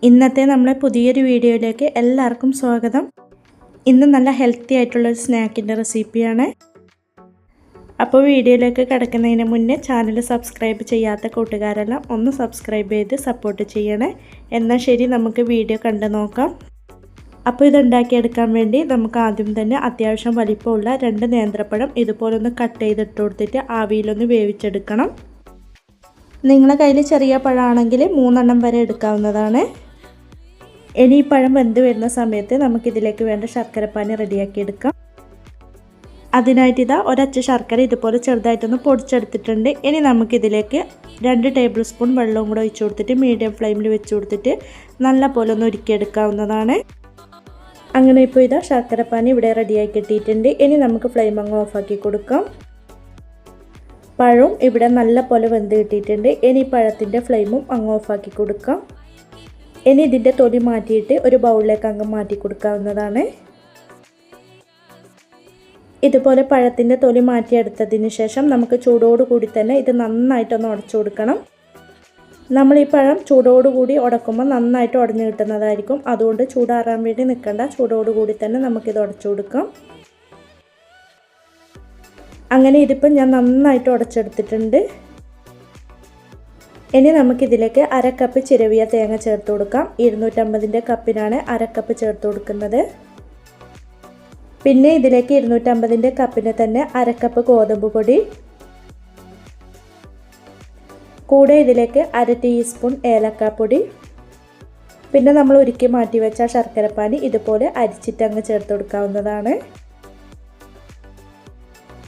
ഇന്നത്തെ നമ്മുടെ പുതിയൊരു വീഡിയോയിലേക്ക് എല്ലാവർക്കും സ്വാഗതം. ഇന്ന് നല്ല ഹെൽത്തി ആയിട്ടുള്ളൊരു സ്നാക്കിൻ്റെ റെസിപ്പിയാണ്. അപ്പോൾ വീഡിയോയിലേക്ക് കിടക്കുന്നതിന് മുന്നേ ചാനൽ സബ്സ്ക്രൈബ് ചെയ്യാത്ത കൂട്ടുകാരെല്ലാം ഒന്ന് സബ്സ്ക്രൈബ് ചെയ്ത് സപ്പോർട്ട് ചെയ്യണേ. എന്നാൽ ശരി, നമുക്ക് വീഡിയോ കണ്ടു നോക്കാം. അപ്പോൾ ഇതുണ്ടാക്കിയെടുക്കാൻ വേണ്ടി നമുക്ക് ആദ്യം തന്നെ അത്യാവശ്യം വലിപ്പമുള്ള 2 നേന്ത്രപ്പഴം ഇതുപോലൊന്ന് കട്ട് ചെയ്തിട്ട് കൊടുത്തിട്ട് ആവിയിലൊന്ന് വേവിച്ചെടുക്കണം. നിങ്ങളുടെ കയ്യിൽ ചെറിയ പഴമാണെങ്കിൽ 3 എണ്ണം വരെ എടുക്കാവുന്നതാണ്. ഇനി ഈ പഴം വെന്ത് വരുന്ന സമയത്ത് നമുക്കിതിലേക്ക് വേണ്ട ശർക്കരപ്പാനി റെഡിയാക്കി എടുക്കാം. അതിനായിട്ട് ഇതാ ഒരച്ച് ശർക്കര ഇതുപോലെ ചെറുതായിട്ടൊന്ന് പൊടിച്ചെടുത്തിട്ടുണ്ട്. ഇനി നമുക്കിതിലേക്ക് 2 ടേബിൾ സ്പൂൺ വെള്ളവും കൂടെ ഒഴിച്ചു കൊടുത്തിട്ട് മീഡിയം ഫ്ലെയിമിൽ വെച്ച് കൊടുത്തിട്ട് നല്ല പോലെ ഒന്ന് ഉരുക്കിയെടുക്കാവുന്നതാണ്. അങ്ങനെ ഇപ്പോൾ ഇതാ ശർക്കരപ്പാനി ഇവിടെ റെഡിയാക്കി കിട്ടിയിട്ടുണ്ട്. ഇനി നമുക്ക് ഫ്ലെയിം അങ്ങ് ഓഫാക്കി കൊടുക്കാം. പഴവും ഇവിടെ നല്ല പോലെ വെന്ത് കിട്ടിയിട്ടുണ്ട്. ഇനി പഴത്തിൻ്റെ ഫ്ലെയിമും അങ്ങ് ഓഫാക്കി കൊടുക്കാം. ഇനി ഇതിൻ്റെ തൊലി മാറ്റിയിട്ട് ഒരു ബൗളിലേക്ക് അങ്ങ് മാറ്റി കൊടുക്കാവുന്നതാണ്. ഇതുപോലെ പഴത്തിൻ്റെ തൊലി മാറ്റിയെടുത്തതിന് ശേഷം നമുക്ക് ചൂടോടുകൂടി തന്നെ ഇത് നന്നായിട്ടൊന്ന് ഉടച്ചു കൊടുക്കണം. നമ്മൾ ഈ പഴം ചൂടോടുകൂടി ഉടക്കുമ്പോൾ നന്നായിട്ട് ഉടഞ്ഞു കിട്ടുന്നതായിരിക്കും. അതുകൊണ്ട് ചൂടാറാൻ വേണ്ടി നിൽക്കണ്ട, ചൂടോടുകൂടി തന്നെ നമുക്കിത് ഉടച്ചു കൊടുക്കാം. അങ്ങനെ ഇതിപ്പം ഞാൻ നന്നായിട്ട് ഉടച്ചെടുത്തിട്ടുണ്ട്. ഇനി നമുക്കിതിലേക്ക് 1/2 കപ്പ് ചിരവിയ തേങ്ങ ചേർത്ത് കൊടുക്കാം. 250 കപ്പിനാണ് 1/2 കപ്പ് ചേർത്ത് കൊടുക്കുന്നത്. പിന്നെ ഇതിലേക്ക് 250 കപ്പിന് തന്നെ 1/2 കപ്പ് ഗോതമ്പ് പൊടി, കൂടെ ഇതിലേക്ക് 1/2 ടീസ്പൂൺ ഏലക്കാപ്പൊടി, പിന്നെ നമ്മൾ ഉരുക്കി മാറ്റി വെച്ച ശർക്കരപ്പാനി ഇതുപോലെ അരിച്ചിട്ട് അങ്ങ് ചേർത്ത് കൊടുക്കാവുന്നതാണ്.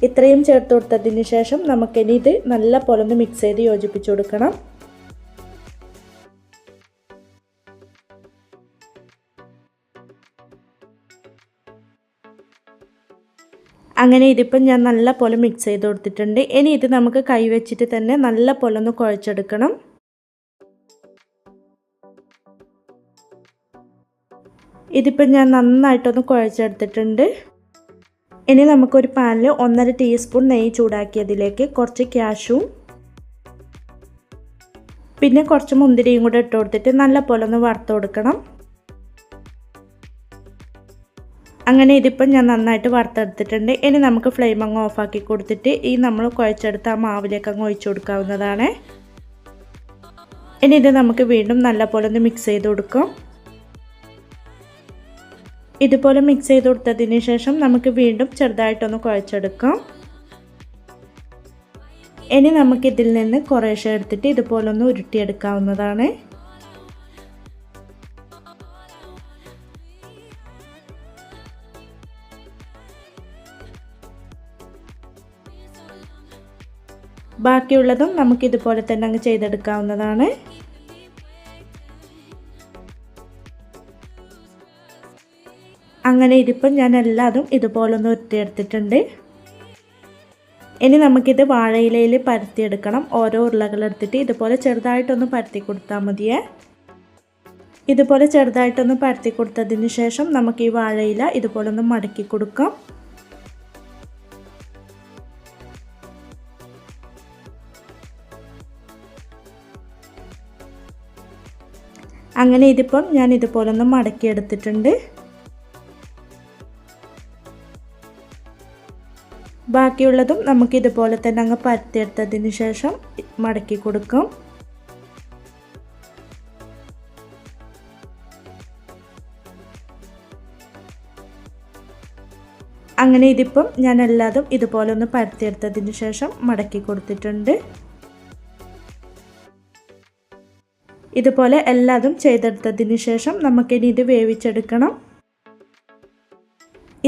ഇത്രയും ചേർത്ത് കൊടുത്തതിന് ശേഷം നമുക്കിനി ഇത് നല്ല പോലെ ഒന്ന് മിക്സ് ചെയ്ത് യോജിപ്പിച്ച് കൊടുക്കണം. അങ്ങനെ ഇതിപ്പം ഞാൻ നല്ല പോലെ മിക്സ് ചെയ്ത് കൊടുത്തിട്ടുണ്ട്. ഇനി ഇത് നമുക്ക് കൈ വെച്ചിട്ട് തന്നെ നല്ല പോലെ ഒന്ന് കുഴച്ചെടുക്കണം. ഇതിപ്പം ഞാൻ നന്നായിട്ടൊന്ന് കുഴച്ചെടുത്തിട്ടുണ്ട്. ഇനി നമുക്കൊരു പാനിൽ 1.5 ടീസ്പൂൺ നെയ്യ് ചൂടാക്കിയതിലേക്ക് കുറച്ച് കാഷ്യൂവും പിന്നെ കുറച്ച് മുന്തിരിയും കൂടെ ഇട്ട് കൊടുത്തിട്ട് നല്ല പോലെ ഒന്ന് വറുത്ത് കൊടുക്കണം. അങ്ങനെ ഇതിപ്പം ഞാൻ നന്നായിട്ട് വറുത്തെടുത്തിട്ടുണ്ട്. ഇനി നമുക്ക് ഫ്ലെയിം അങ്ങ് ഓഫാക്കി കൊടുത്തിട്ട് ഈ നമ്മൾ കുഴച്ചെടുത്ത ആ മാവിലേക്ക് അങ്ങ് ഒഴിച്ചു കൊടുക്കാവുന്നതാണ്. ഇനി ഇത് നമുക്ക് വീണ്ടും നല്ല പോലെ ഒന്ന് മിക്സ് ചെയ്ത് കൊടുക്കാം. ഇതുപോലെ മിക്സ് ചെയ്ത് കൊടുത്തതിന് ശേഷം നമുക്ക് വീണ്ടും ചെറുതായിട്ടൊന്ന് കുഴച്ചെടുക്കാം. ഇനി നമുക്കിതിൽ നിന്ന് കുറേശ്ശെ എടുത്തിട്ട് ഇതുപോലെ ഒന്ന് ഉരുട്ടിയെടുക്കാവുന്നതാണ്. ബാക്കിയുള്ളതും നമുക്കിതുപോലെ തന്നെ അങ്ങ് ചെയ്തെടുക്കാവുന്നതാണ്. അങ്ങനെ ഇതിപ്പം ഞാൻ എല്ലാതും ഇതുപോലെ ഒന്ന് ഉരുട്ടിയെടുത്തിട്ടുണ്ട്. ഇനി നമുക്കിത് വാഴയിലയിൽ പരത്തിയെടുക്കണം. ഓരോ ഉരുളകളെടുത്തിട്ട് ഇതുപോലെ ചെറുതായിട്ടൊന്ന് പരത്തി കൊടുത്താൽ മതിയേ. ഇതുപോലെ ചെറുതായിട്ടൊന്ന് പരത്തി കൊടുത്തതിന് ശേഷം നമുക്ക് ഈ വാഴയില ഇതുപോലെ ഒന്ന് മടക്കി കൊടുക്കാം. അങ്ങനെ ഇതിപ്പം ഞാൻ ഇതുപോലെ ഒന്ന് മടക്കി എടുത്തിട്ടുണ്ട്. ബാക്കിയുള്ളതും നമുക്ക് ഇതുപോലെ തന്നെ അങ്ങ് പരത്തിയെടുത്തതിന് ശേഷം മടക്കി കൊടുക്കാം. അങ്ങനെ ഇതിപ്പം ഞാൻ എല്ലാതും ഇതുപോലെ ഒന്ന് പരത്തിയെടുത്തതിന് ശേഷം മടക്കി കൊടുത്തിട്ടുണ്ട്. ഇതുപോലെ എല്ലാതും ചെയ്തെടുത്തതിന് ശേഷം നമുക്കിനി ഇത് വേവിച്ചെടുക്കണം.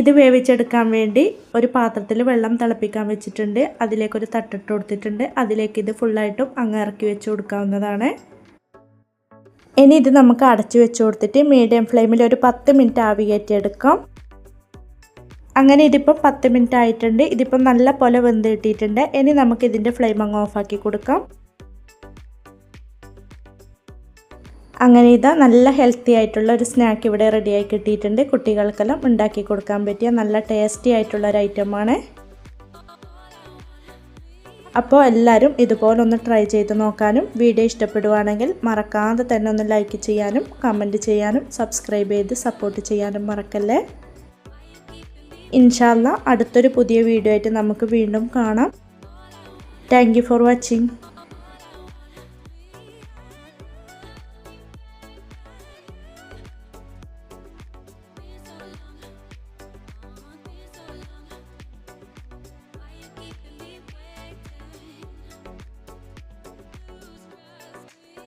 ഇത് വേവിച്ചെടുക്കാൻ വേണ്ടി ഒരു പാത്രത്തിൽ വെള്ളം തിളപ്പിക്കാൻ വെച്ചിട്ടുണ്ട്. അതിലേക്കൊരു തട്ടിട്ട് കൊടുത്തിട്ടുണ്ട്. അതിലേക്ക് ഇത് ഫുള്ളായിട്ടും അങ്ങ് ഇറക്കി വെച്ച് കൊടുക്കാവുന്നതാണ്. ഇനി ഇത് നമുക്ക് അടച്ചു വെച്ച് കൊടുത്തിട്ട് മീഡിയം ഫ്ലെയിമിൽ ഒരു 10 മിനിറ്റ് ആവി കയറ്റിയെടുക്കാം. അങ്ങനെ ഇതിപ്പം 10 മിനിറ്റ് ആയിട്ടുണ്ട്. ഇതിപ്പം നല്ല പോലെ വെന്ത് കിട്ടിയിട്ടുണ്ട്. ഇനി നമുക്ക് ഇതിൻ്റെ ഫ്ലെയിം അങ്ങ് ഓഫാക്കി കൊടുക്കാം. അങ്ങനെ ഇതാ നല്ല ഹെൽത്തി ആയിട്ടുള്ള ഒരു സ്നാക്ക് ഇവിടെ റെഡിയായി കിട്ടിയിട്ടുണ്ട്. കുട്ടികൾക്കെല്ലാം ഉണ്ടാക്കി കൊടുക്കാൻ പറ്റിയ നല്ല ടേസ്റ്റി ആയിട്ടുള്ള ഒരു ഐറ്റമാണ്. അപ്പോൾ എല്ലാവരും ഇതുപോലെ ഒന്ന് ട്രൈ ചെയ്ത് നോക്കാനും വീഡിയോ ഇഷ്ടപ്പെടുവാണെങ്കിൽ മറക്കാതെ തന്നെ ഒന്ന് ലൈക്ക് ചെയ്യാനും കമൻറ്റ് ചെയ്യാനും സബ്സ്ക്രൈബ് ചെയ്ത് സപ്പോർട്ട് ചെയ്യാനും മറക്കല്ലേ. ഇൻഷാ അല്ലാഹ് അടുത്തൊരു പുതിയ വീഡിയോ ആയിട്ട് നമുക്ക് വീണ്ടും കാണാം. Thank you for watching.